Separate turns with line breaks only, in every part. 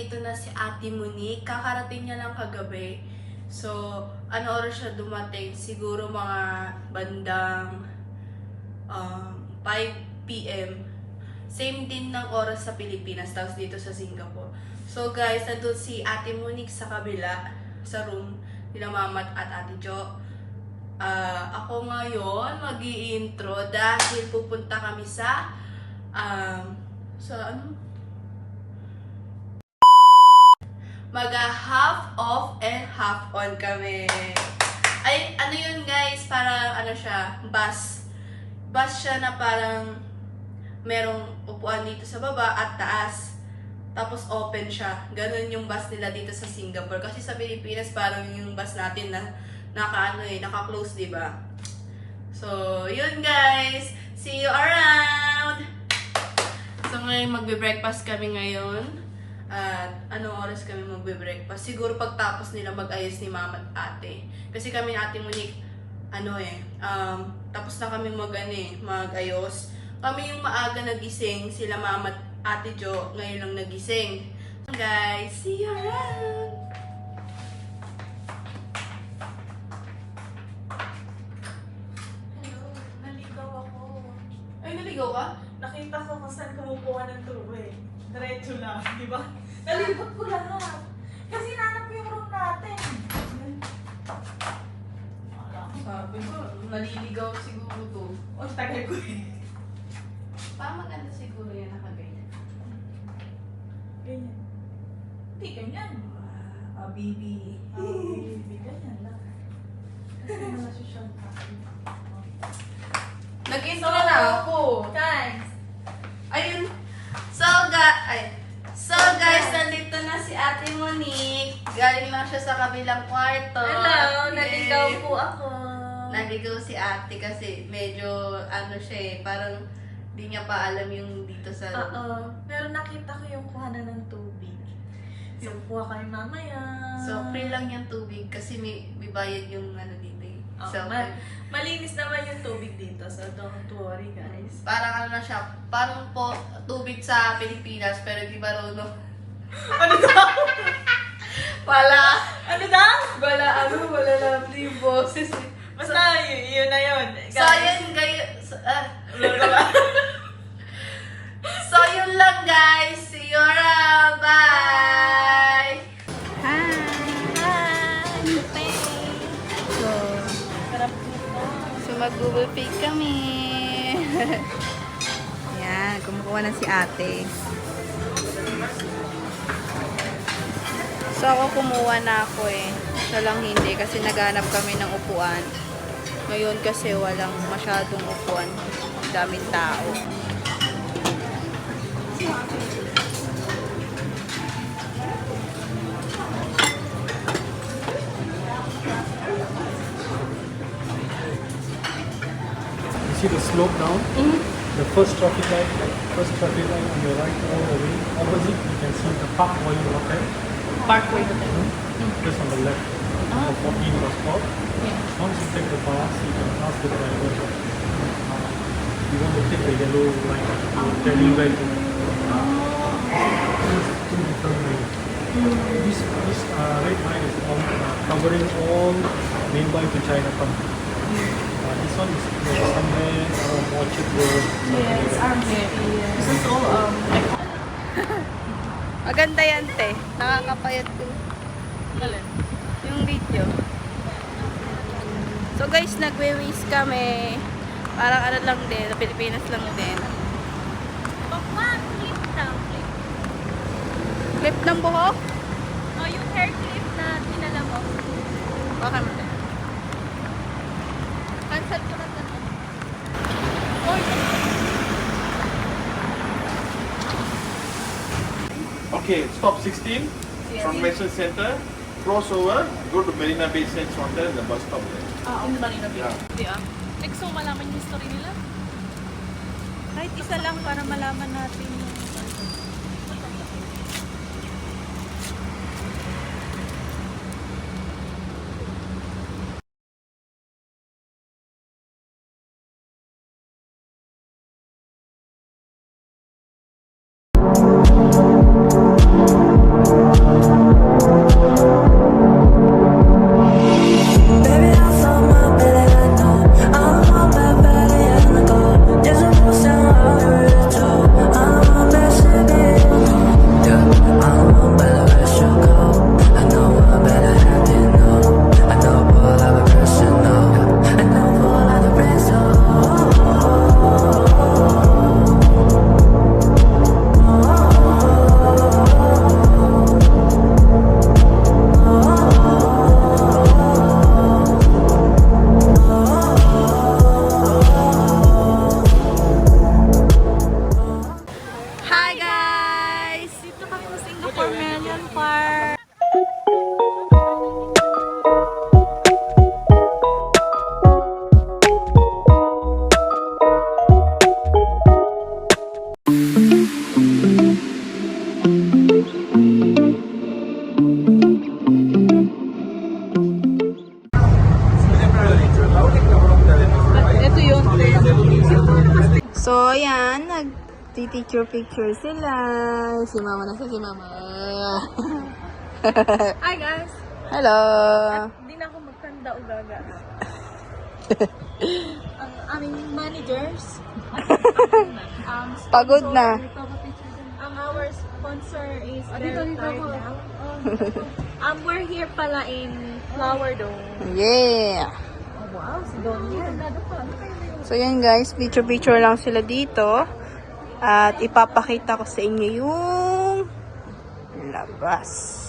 nandito na si Ate Monique. Kakarating niya lang kagabi. So, ano oras siya dumating? Siguro mga bandang 5 p.m. Same din ng oras sa Pilipinas, tapos dito sa Singapore. So guys, nandun si Ate Monique sa kabila, sa room nila Mamat at Ate Jo. Ako ngayon mag-i-intro dahil pupunta kami sa half off and half on kami. Ay, ano yun guys, parang ano siya, bus siya na parang merong upuan dito sa baba at taas. Tapos open siya. Ganun yung bus nila dito sa Singapore. Kasi sa Pilipinas parang yung bus natin na naka-close, di ba? So, yun guys. See you around! So, ngayon magbe-breakfast kami ngayon. At anong oras kami magbe-breakfast? Siguro pagtapos nila mag-ayos ni Mama at Ate. Kasi kami Ate Monique, tapos na kami mag-ayos. Kami yung maaga nagising, sila Mama at Ate Jo ngayon lang nagising. Guys, see you around!
Hello, naligaw ako.
Ay, naligaw ka?
Nakita ko kung saan kumukuha ng tubig. Diretso lang, di ba? Nalibot ko lahat. Kasi nanap yung room natin.
Sabi ko, naliligaw siguro to.
O, tagal ko eh.
Parang maganda siguro yan nakaganyan.
Ganyan. Hindi, ganyan.
Bibi.
Hindi, ganyan lang. Kasi mga social tayo.
Nag-intro na ako.
Guys,
Ayun. So guys, nandito na si Ate Monique. Galing lang siya sa kabilang kwarto.
hello,
Yay.
naligaw po ako.
Naligaw si Ate kasi medyo siya parang di niya pa alam yung dito sa...
Oo, pero nakita ko yung kuhanan ng tubig. So, kuha kayo mamaya.
So, free lang yung tubig kasi may bayad yung dito eh.
Oh,
So,
malinis naman yung tubig dito, so don't worry guys.
parang na siya, parang po tubig sa Pilipinas pero di marunong.
Ano daw?
Wala.
Ano daw?
Wala lang yung boses.
Basta yun na yun.
So, yun guys. So, yun lang guys. See you around. Bye! Hi!
Sarap nito.
So, mag-Google Pay kami. Yan, kumukuha na si ate. So, ako kumuha na ako eh. Siya lang hindi kasi naghanap kami ng upuan. Ngayon kasi walang masyadong upuan. Daming tao.
You see the slope down? The first traffic light on your right all the way. Opposite, you can see the Parkway Hotel.
Parkway Hotel.
Just on the left. The 14 bus stop. Once you take the bus, you can ask the driver. You want to take the yellow line. I'll tell you where to. There's two different lanes. This red line is covering all Mumbai to Chinatown. This one is somewhere around Orchard Road.
Yes, This is all,
Maganda yan, te. Nakakapayat ko. Yung video. So guys, nagwe-waste kami. Parang lang din, sa Pilipinas lang din.
clip daw, clip.
Clip ng buhok?
Oh, yung hair clip na dinala mo.
Baka mo. Cancel ko na ito.
Okay, stop 16 from Mason Center, cross over, go to Marina Bay Sands Hotel and the bus stop there.
In Marina Bay.
Yeah.
Hindi Like, so malaman yung history nila?
Kahit isa lang para malaman natin yung yan, nag-picture sila. Si Mama na si Mama.
Hi guys!
Hello!
Hindi na ako magtanda o gaga. Ang aming managers.
Pagod na.
Ang our sponsor is dito now. We're here pala in Flower Dome.
Yeah!
Oh, wow, si Donnie.
So yan guys, picture lang sila dito. At ipapakita ko sa inyo yung labas.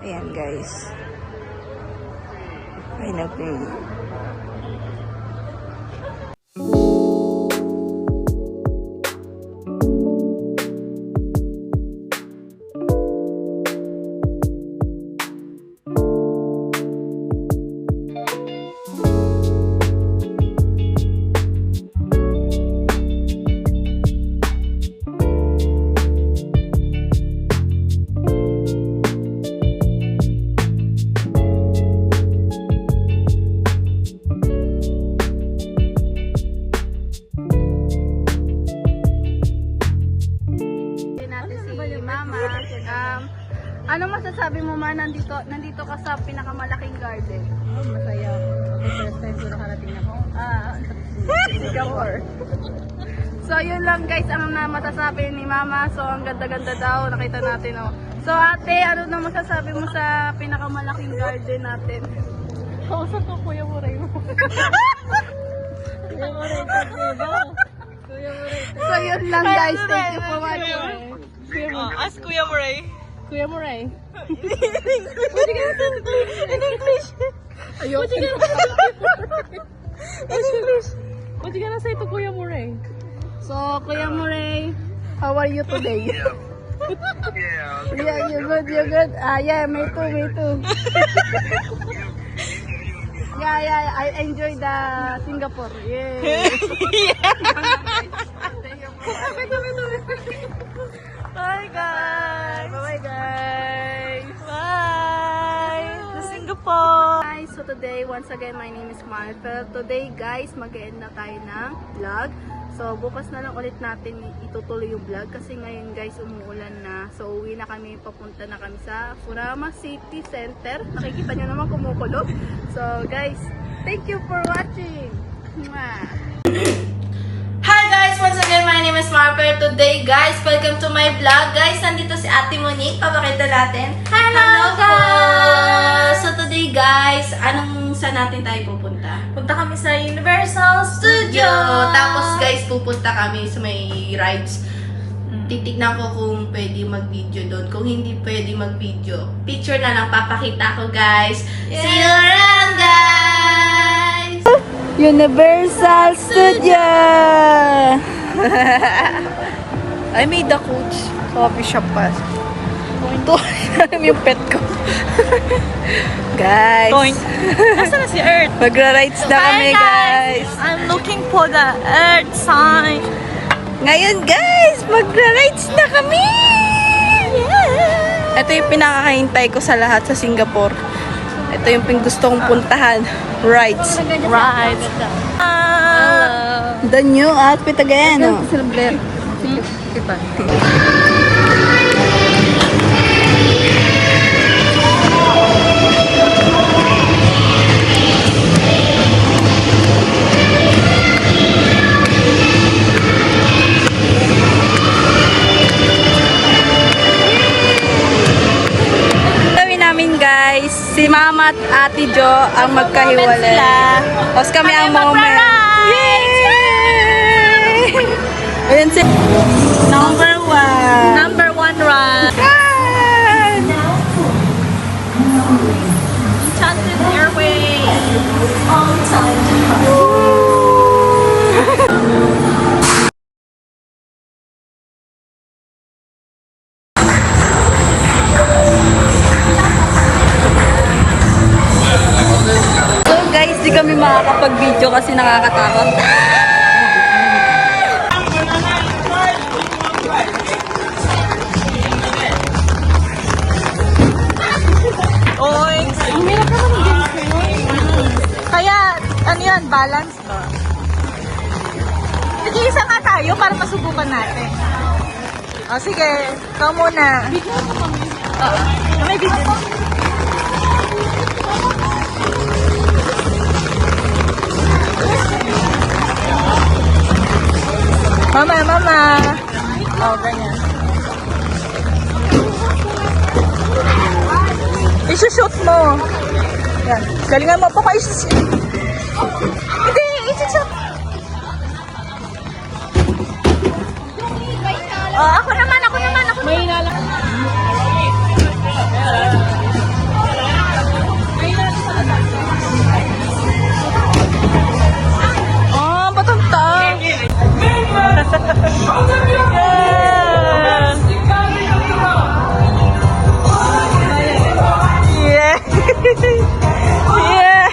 Ayan guys. Ay natin. Natin si Mama. Anong masasabi mo man nandito ka sa pinakamalaking garden?
Masaya. First time ko nakarating ako.
Singapore. So yun lang guys ang masasabi ni Mama. So ang ganda-ganda daw nakita natin oh. So ate, ano na masasabi mo sa pinakamalaking garden natin?
Kausap ko Kuya Muray mo. Kuya Muray ko, diba? Kuya Muray.
So yun lang guys. Thank you for watching.
Ask Kuya Muray.
Kuya Muray.
In English.
Ayun.
What you gonna say to Kuya Muray?
So Kuya Muray, how are you today? Yeah, you good, you good. Yeah, me too. Yeah, I enjoy the Singapore. Yeah.
Bye guys.
Bye guys.
Bye. To Singapore.
Guys, so today, once again, my name is Martha. Today, guys, mag-end na tayo ng vlog. So, bukas na lang ulit natin itutuloy yung vlog kasi ngayon, guys, umuulan na. So, uwi na kami, papunta na kami sa Furama City Center. Nakikita nyo naman kumukulog. So, guys, thank you for watching. Mwah! Hi guys! Once again, my name is Marper. Today, guys, welcome to my vlog. Guys, nandito si Ate Monique. Papakita natin. Hello guys! So today, guys, saan natin tayo pupunta?
Punta kami sa Universal Studio.
Tapos, guys, pupunta kami sa may rides. Titignan ko kung pwede mag-video doon. Kung hindi pwede mag-video, picture na lang papakita ko, guys. See you around, guys! Universal Studio! I made the coach. Coffee shop pa. Ito, yung pet ko. Guys.
Nasaan na si Earth?
Magra-rides na kami, guys.
I'm looking for the Earth sign.
Ngayon, guys, magra-rides na kami! Yeah! Ito yung pinakakahintay ko sa lahat sa Singapore. Ito yung gusto kong puntahan. Rides.
Right.
The new outfit again. Oh. Namin guys, si Mama at Ate Jo ang magkahiwalay. Tapos kami ang moment. Yay! Ayan si number one.
Number one run. Enchanted Airways.
So guys, di kami makakapag-video kasi nakakatakot.
Oink! Ang hirap naman ng games na yun. Kaya, ano yan, balance ba? Nag-iisa nga tayo, para masubukan natin. O, sige. Ikaw muna. Oo. May video. Mama. Oh, ganyan. Isushoot mo. Yan. Galingan mo. Papa, isushoot. Hindi, isushoot. Oh, ako naman. May inalang. Oh, batang-tang. Yeah. Yeah.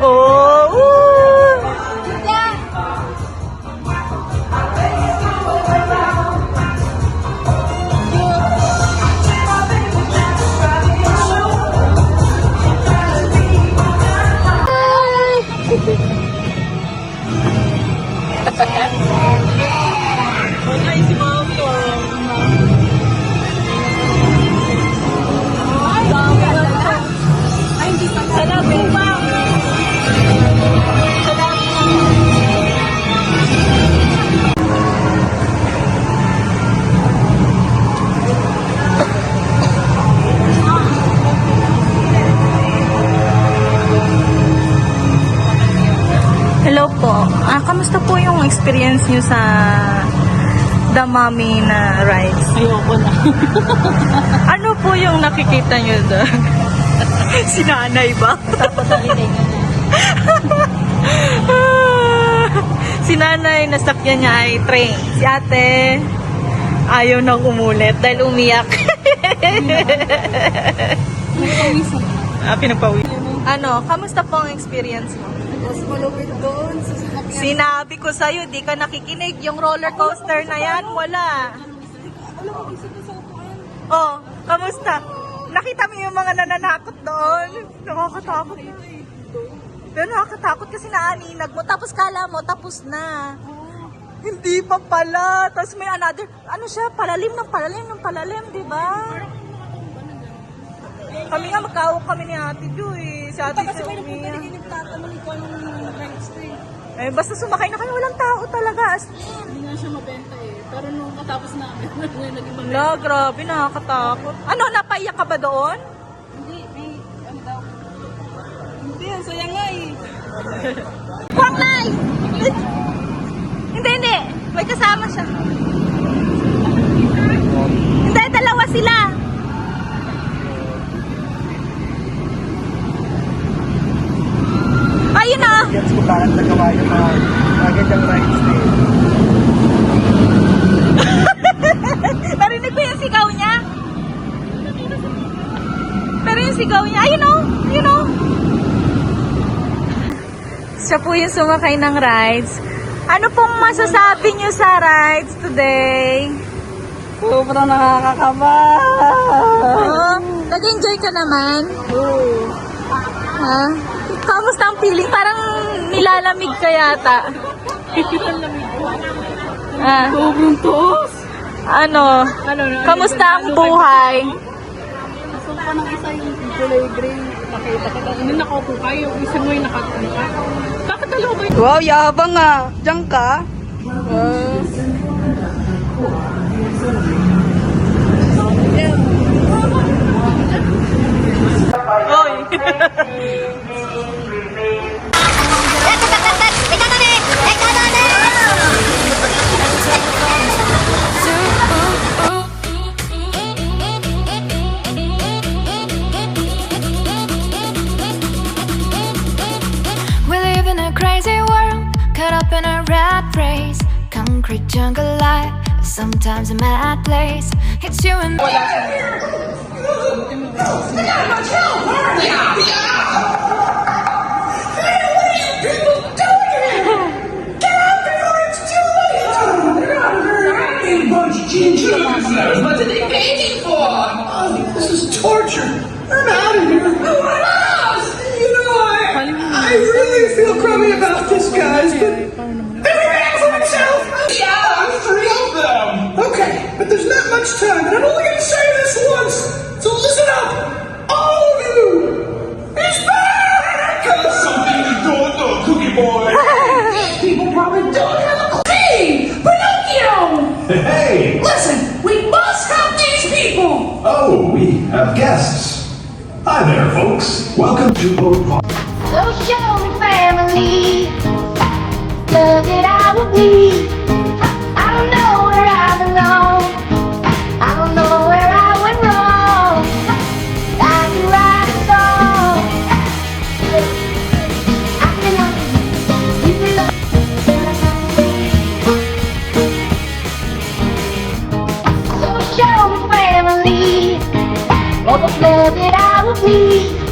Oh. Woo. Hello po. Kamusta po yung experience niyo sa The Mommy na rides?
Ayoko na.
Ano po yung nakikita niyo doon? Si nanay ba?
Tapos narinig.
Si nanay, nasakyan niya ay train. Si ate, ayaw nang umulit dahil umiyak.
Nagpawisan.
Pinagpawis. Ano, kamusta po ang experience mo?
Tapos malupit doon sa sasakyan.
Sinabi ko sa'yo, di ka nakikinig. Yung roller coaster na yan, wala.
Alam ko, isa ko sa upuan.
Oh, kamusta? Nakita mo yung mga nananakot doon? Nakakatakot. Pero nakakatakot kasi naaninag mo. Tapos kala mo, tapos na. Hindi pa pala. Tapos may another, ano siya, palalim, di ba? Kami nga, magkawak kami ni Ate Jo eh. Si Ate
Kasi
Jo,
may napunta
umiyak.
na nagtatanong ko anong rides to eh.
Eh, basta sumakay na kayo, walang tao talaga. As
Hindi nga siya mabenta eh. Pero nung katapos namin, naging mabenta.
Wala, grabe, nakakatakot. Ano, napaiyak ka ba doon?
Hindi, may ano daw. Hindi, ang saya nga eh.
Huwag Nay! Hindi. May kasama siya. Hindi, dalawa sila. Ayun na.
Gets ko parang nagawa yung mga magandang rides na yun.
Narinig ko yung sigaw niya. Pero yung sigaw niya, ayun o. Siya po yung sumakay ng rides. Ano pong masasabi niyo sa rides today?
Sobrang nakakakaba.
Oh, nag-enjoy ka naman?
Oo.
Ha? Kamusta ang feeling? Parang nilalamig ka yata. Ah,
Sobrang tuos.
ano? Kamusta ang buhay?
Gusto pa ng isa yung kulay gray. Nakita ka. Hindi nakaupo ka. Yung isa mo yung nakatuloy ka. Bakit dalawa ba yun?
Wow, yabang ah. Diyan ka? Oy!
We live in a crazy world, caught up in a rat race. Concrete jungle life, sometimes a mad place. It's you and
What did they pay me for? Oh, this is torture. I'm out of here. No one else. You know, I really feel crummy about this, guys. But every man for himself. much time, and I'm only gonna say this once, so listen up! All of you! He's back! Something is going on, Cookie Boy! People probably don't have a clue! Hey, Pinocchio!
Hey!
Listen, we must help these people!
Oh, we have guests. Hi there, folks. Welcome to Boat
So show me family, love that I will be. I don't know where I belong, I don't know where I went wrong. I can write a song. I can you belong. So show me family, all the love that I will be.